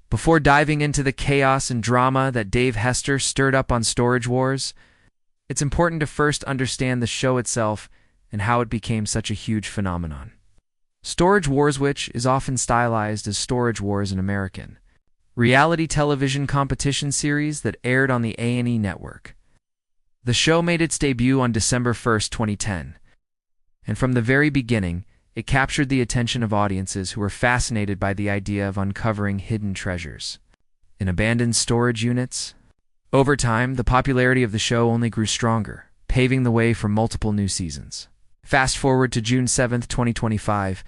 Before diving into the chaos and drama that Dave Hester stirred up on Storage Wars, it's important to first understand the show itself and how it became such a huge phenomenon. Storage Wars, which is often stylized as Storage Wars in American, reality television competition series that aired on the A&E network. The show made its debut on December 1st, 2010, and from the very beginning, it captured the attention of audiences who were fascinated by the idea of uncovering hidden treasures in abandoned storage units. Over time, the popularity of the show only grew stronger, paving the way for multiple new seasons. Fast forward to June 7, 2025,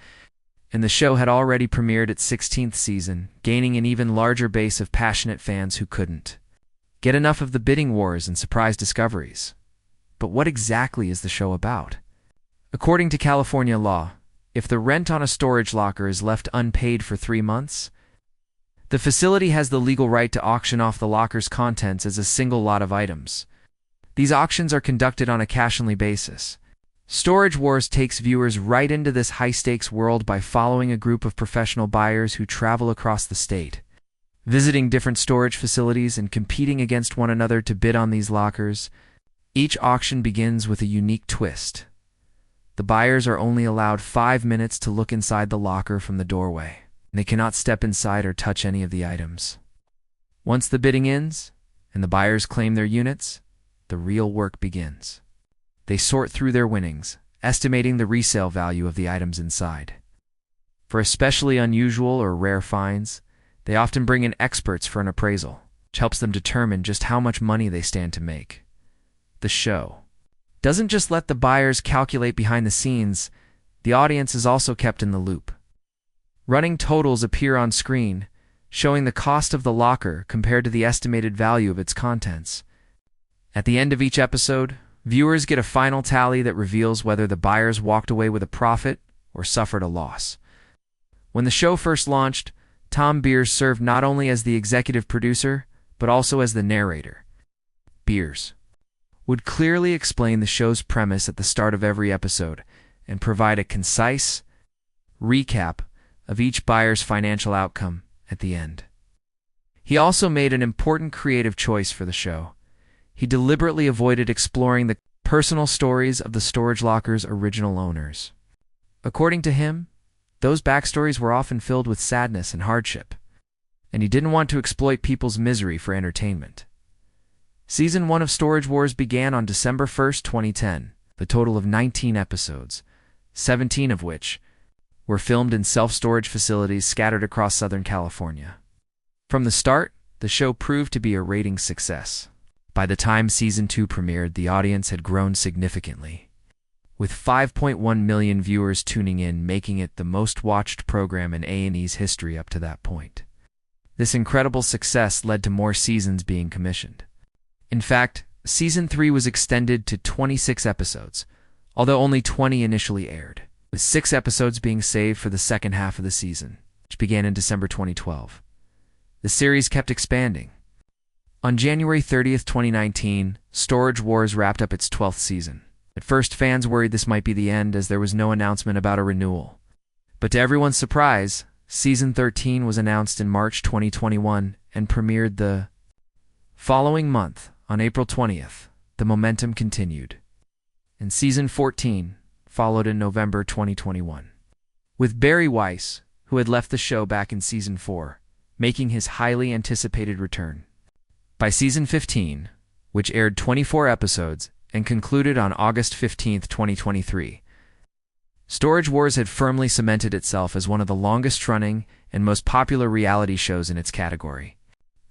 and the show had already premiered its 16th season, gaining an even larger base of passionate fans who couldn't get enough of the bidding wars and surprise discoveries. But what exactly is the show about? According to California law, if the rent on a storage locker is left unpaid for 3 months, the facility has the legal right to auction off the locker's contents as a single lot of items. These auctions are conducted on a cash-only basis. Storage Wars takes viewers right into this high-stakes world by following a group of professional buyers who travel across the state, visiting different storage facilities and competing against one another to bid on these lockers. Each auction begins with a unique twist. The buyers are only allowed 5 minutes to look inside the locker from the doorway, and they cannot step inside or touch any of the items. Once the bidding ends, and the buyers claim their units, the real work begins. They sort through their winnings, estimating the resale value of the items inside. For especially unusual or rare finds, they often bring in experts for an appraisal, which helps them determine just how much money they stand to make. The show doesn't just let the buyers calculate behind the scenes, the audience is also kept in the loop. Running totals appear on screen, showing the cost of the locker compared to the estimated value of its contents. At the end of each episode, viewers get a final tally that reveals whether the buyers walked away with a profit or suffered a loss. When the show first launched, Tom Beers served not only as the executive producer, but also as the narrator. Beers would clearly explain the show's premise at the start of every episode and provide a concise recap of each buyer's financial outcome at the end. He also made an important creative choice for the show. He deliberately avoided exploring the personal stories of the storage locker's original owners. According to him, those backstories were often filled with sadness and hardship, and he didn't want to exploit people's misery for entertainment. Season 1 of Storage Wars began on December 1st, 2010, the total of 19 episodes, 17 of which were filmed in self-storage facilities scattered across Southern California. From the start, the show proved to be a ratings success. By the time Season 2 premiered, the audience had grown significantly, with 5.1 million viewers tuning in, making it the most-watched program in A&E's history up to that point. This incredible success led to more seasons being commissioned. In fact, Season 3 was extended to 26 episodes, although only 20 initially aired, with 6 episodes being saved for the second half of the season, which began in December 2012. The series kept expanding. On January 30th, 2019, Storage Wars wrapped up its 12th season. At first, fans worried this might be the end as there was no announcement about a renewal. But to everyone's surprise, Season 13 was announced in March 2021 and premiered the following month. On April 20th, the momentum continued, and Season 14 followed in November 2021, with Barry Weiss, who had left the show back in Season 4, making his highly anticipated return. By Season 15, which aired 24 episodes and concluded on August 15, 2023, Storage Wars had firmly cemented itself as one of the longest-running and most popular reality shows in its category.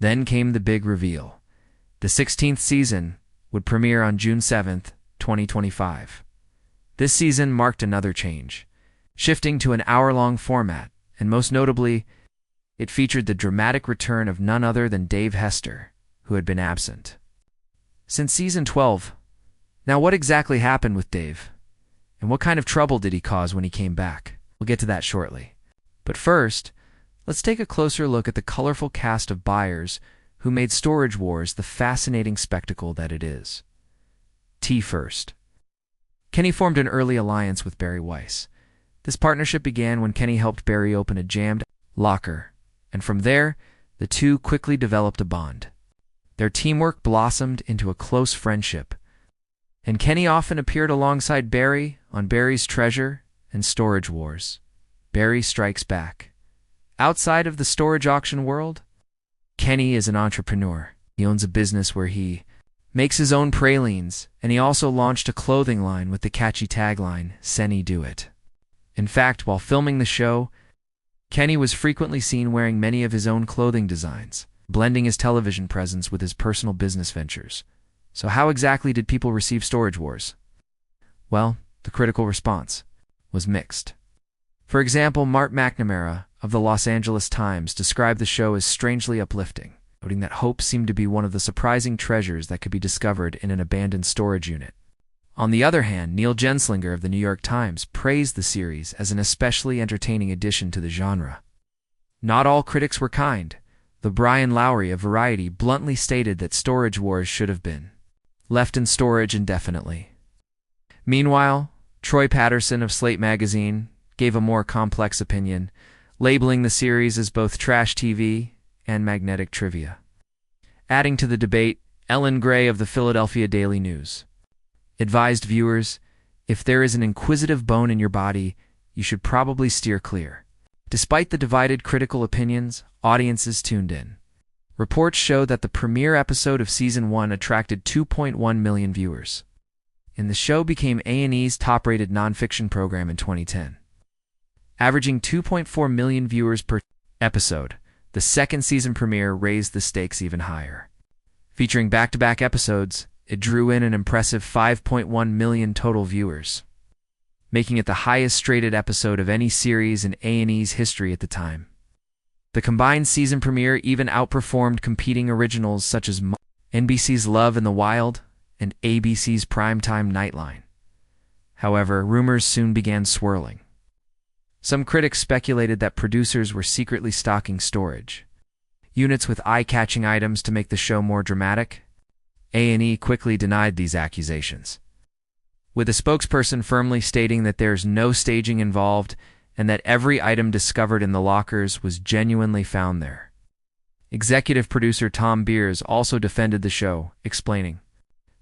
Then came the big reveal. The 16th season would premiere on June 7, 2025. This season marked another change, shifting to an hour-long format, and most notably, it featured the dramatic return of none other than Dave Hester, who had been absent since Season 12. Now, what exactly happened with Dave? And what kind of trouble did he cause when he came back? We'll get to that shortly. But first, let's take a closer look at the colorful cast of buyers who made Storage Wars the fascinating spectacle that it is. First, Kenny formed an early alliance with Barry Weiss. This partnership began when Kenny helped Barry open a jammed locker, and from there, The two quickly developed a bond. Their teamwork blossomed into a close friendship, and Kenny often appeared alongside Barry on Barry's Treasure and Storage Wars. Barry Strikes Back. Outside of the storage auction world, Kenny is an entrepreneur. He owns a business where he makes his own pralines, and he also launched a clothing line with the catchy tagline, "Senny Do It." In fact, while filming the show, Kenny was frequently seen wearing many of his own clothing designs, blending his television presence with his personal business ventures. So how exactly did people receive Storage Wars? Well, the critical response was mixed. For example, Mark McNamara of the Los Angeles Times described the show as strangely uplifting, noting that hope seemed to be one of the surprising treasures that could be discovered in an abandoned storage unit. On the other hand, Neil Genslinger of the New York Times praised the series as an especially entertaining addition to the genre. Not all critics were kind. The Brian Lowry of Variety bluntly stated that Storage Wars should have been left in storage indefinitely. Meanwhile, Troy Patterson of Slate magazine gave a more complex opinion, labeling the series as both trash TV and magnetic trivia. Adding to the debate, Ellen Gray of the Philadelphia Daily News advised viewers, if there is an inquisitive bone in your body, you should probably steer clear. Despite the divided critical opinions, audiences tuned in. Reports show that the premiere episode of Season 1 attracted 2.1 million viewers, and the show became A&E's top-rated nonfiction program in 2010. Averaging 2.4 million viewers per episode, the second season premiere raised the stakes even higher. Featuring back-to-back episodes, it drew in an impressive 5.1 million total viewers, making it the highest-rated episode of any series in A&E's history at the time. The combined season premiere even outperformed competing originals such as NBC's Love in the Wild and ABC's Primetime Nightline. However, rumors soon began swirling. Some critics speculated that producers were secretly stocking storage units with eye-catching items to make the show more dramatic. A&E quickly denied these accusations, with a spokesperson firmly stating that there's no staging involved and that every item discovered in the lockers was genuinely found there. Executive producer Tom Beers also defended the show, explaining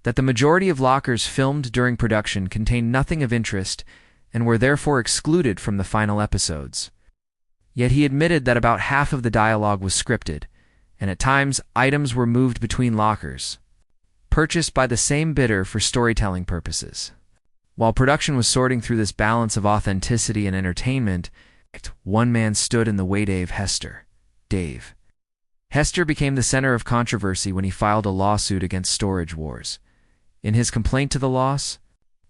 that the majority of lockers filmed during production contained nothing of interest and were therefore excluded from the final episodes. Yet he admitted that about half of the dialogue was scripted, and at times items were moved between lockers, purchased by the same bidder for storytelling purposes. While production was sorting through this balance of authenticity and entertainment, one man stood in the way: Dave Hester. Dave Hester became the center of controversy when he filed a lawsuit against Storage Wars. In his complaint to the Los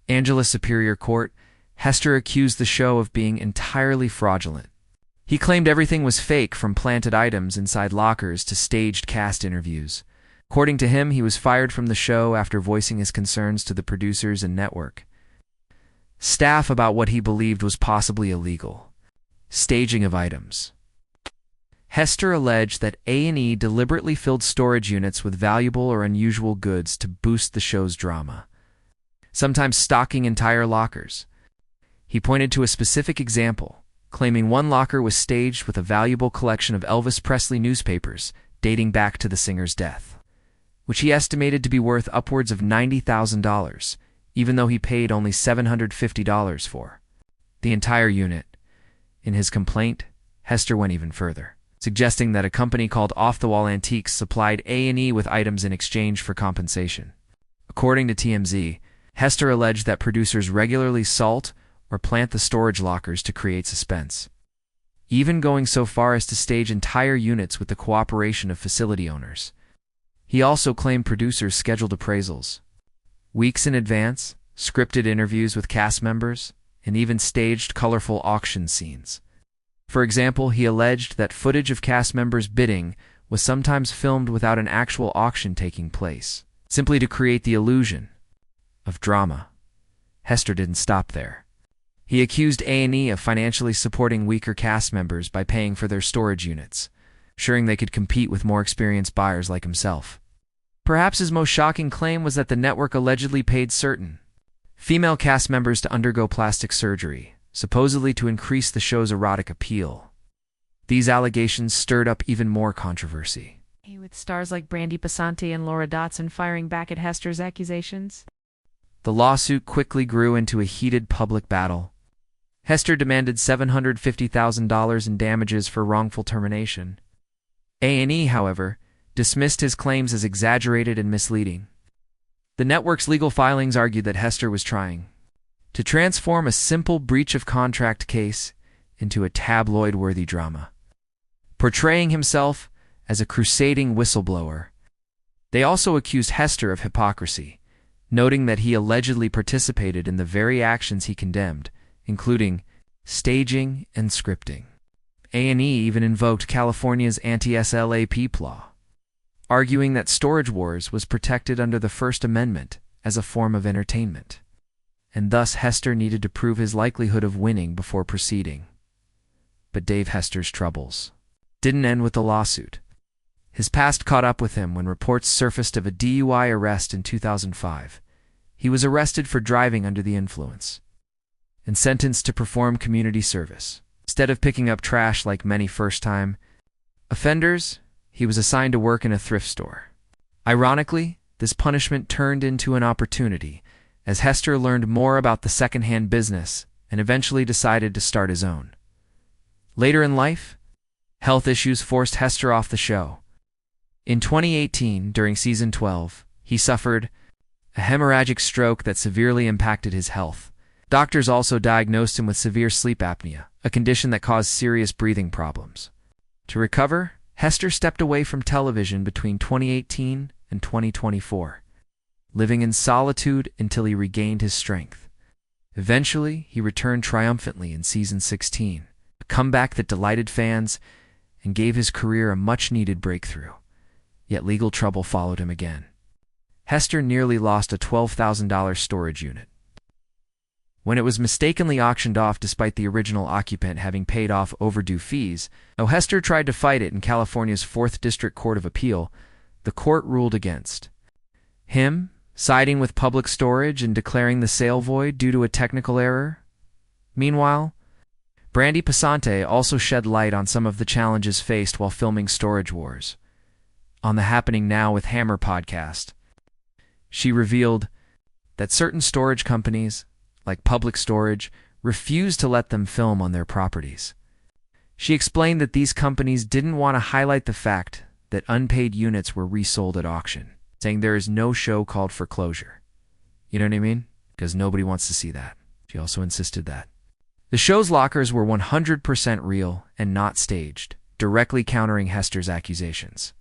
Angeles Superior Court, Hester accused the show of being entirely fraudulent. He claimed everything was fake, from planted items inside lockers to staged cast interviews. According to him, he was fired from the show after voicing his concerns to the producers and network staff about what he believed was possibly illegal staging of items. Hester alleged that A&E deliberately filled storage units with valuable or unusual goods to boost the show's drama, sometimes stocking entire lockers. He pointed to a specific example, claiming one locker was staged with a valuable collection of Elvis Presley newspapers dating back to the singer's death, which he estimated to be worth upwards of $90,000, even though he paid only $750 for the entire unit. In his complaint, Hester went even further, suggesting that a company called Off the Wall Antiques supplied A&E with items in exchange for compensation. According to TMZ, Hester alleged that producers regularly salt or plant the storage lockers to create suspense, even going so far as to stage entire units with the cooperation of facility owners. He also claimed producers scheduled appraisals weeks in advance, scripted interviews with cast members, and even staged colorful auction scenes. For example, he alleged that footage of cast members bidding was sometimes filmed without an actual auction taking place, simply to create the illusion of drama. Hester didn't stop there. He accused A&E of financially supporting weaker cast members by paying for their storage units, ensuring they could compete with more experienced buyers like himself. Perhaps his most shocking claim was that the network allegedly paid certain female cast members to undergo plastic surgery, supposedly to increase the show's erotic appeal. These allegations stirred up even more controversy. With stars like Brandy Passante and Laura Dotson firing back at Hester's accusations. The lawsuit quickly grew into a heated public battle. Hester demanded $750,000 in damages for wrongful termination. A&E, however, dismissed his claims as exaggerated and misleading. The network's legal filings argued that Hester was trying to transform a simple breach of contract case into a tabloid-worthy drama, portraying himself as a crusading whistleblower. They also accused Hester of hypocrisy, noting that he allegedly participated in the very actions he condemned, including staging and scripting. A&E even invoked California's anti-SLAPP law, arguing that Storage Wars was protected under the First Amendment as a form of entertainment, and thus Hester needed to prove his likelihood of winning before proceeding. But Dave Hester's troubles didn't end with the lawsuit. His past caught up with him when reports surfaced of a DUI arrest in 2005. He was arrested for driving under the influence and sentenced to perform community service. Instead of picking up trash like many first-time offenders, he was assigned to work in a thrift store. Ironically, this punishment turned into an opportunity, as Hester learned more about the second-hand business and eventually decided to start his own. Later in life, health issues forced Hester off the show. In 2018, during season 12, he suffered a hemorrhagic stroke that severely impacted his health. Doctors also diagnosed him with severe sleep apnea, a condition that caused serious breathing problems. To recover, Hester stepped away from television between 2018 and 2024, living in solitude until he regained his strength. Eventually, he returned triumphantly in season 16, a comeback that delighted fans and gave his career a much-needed breakthrough. Yet legal trouble followed him again. Hester nearly lost a $12,000 storage unit when it was mistakenly auctioned off despite the original occupant having paid off overdue fees. Though Hester tried to fight it in California's 4th District Court of Appeal, the court ruled against him, siding with Public Storage and declaring the sale void due to a technical error. Meanwhile, Brandy Passante also shed light on some of the challenges faced while filming Storage Wars. On the Happening Now with Hammer podcast, she revealed that certain storage companies, like Public Storage, refuse to let them film on their properties. She explained that these companies didn't want to highlight the fact that unpaid units were resold at auction, saying there is no show called for closure. You know what I mean? Because nobody wants to see that. She also insisted that the show's lockers were 100% real and not staged, directly countering Hester's accusations.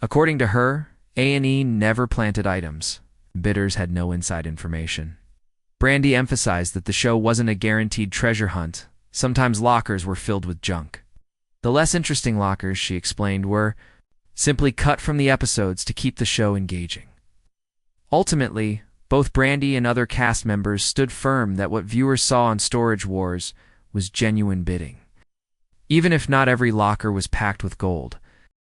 According to her, A&E never planted items. Bidders had no inside information. Brandy emphasized that the show wasn't a guaranteed treasure hunt. Sometimes lockers were filled with junk. The less interesting lockers, she explained, were simply cut from the episodes to keep the show engaging. Ultimately, both Brandy and other cast members stood firm that what viewers saw on Storage Wars was genuine bidding. Even if not every locker was packed with gold,